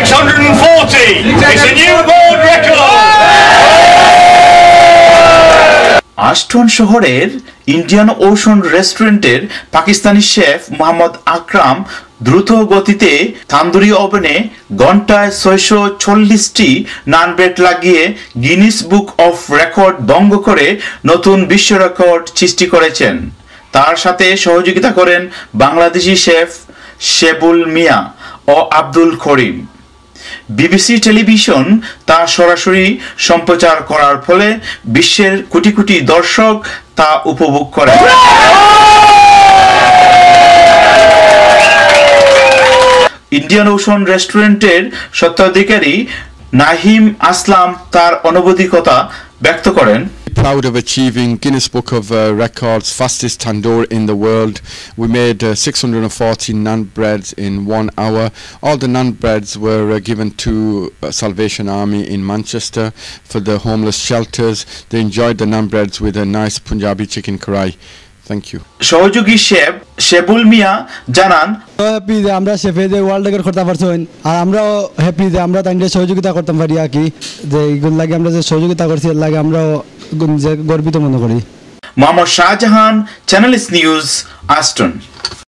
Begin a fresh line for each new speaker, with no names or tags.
640. It's a new world record.
আশটন শহরের Indian ocean রেস্টুরেন্টের Pakistani chef Mohammad আকরাম দ্রুত গতিতে তান্দুরি ওভেনে ঘন্টায় 640টি নান ব্রেড লাগিয়ে গিনিস বুক অফ রেকর্ড ভঙ্গ করে নতুন বিশ্ব রেকর্ড সৃষ্টি করেছেন। তার সাথে সহযোগিতা করেন বাংলাদেশি শেফ শেবুল মিয়া ও আব্দুল করিম। বিবিসি টেলিভিশন তা সরাসরি সম্প্রচার করার ফলে বিশ্বের কোটি কোটি দর্শক তা উপভোগ করে। ইন্ডিয়ান ওশন রেস্টুরেন্টের স্বত্বাধিকারী নাহিম আসলাম তার অনুভূতিকতা ব্যক্ত করেন।
Proud of achieving Guinness Book of Records fastest tandoor in the world. We made 640 naan breads in 1 hour. All the naan breads were given to Salvation Army in Manchester for the homeless shelters. They enjoyed the naan breads with a nice Punjabi chicken karai. Thank you.
সহযোগী chef Shebul মিয়া জানান,
happy যে আমরা শেফে যে world record করতে পারছেন, আর আমরাও happy যে আমরা তাদের সহযোগিতা করতে পারি আর কি, যে এইগুলো লাগে আমরা যে সহযোগিতা করছি এর লাগে আমরাও গর্বিত মনে করি।
Mohammad Shahjahan, channel news, আশটন।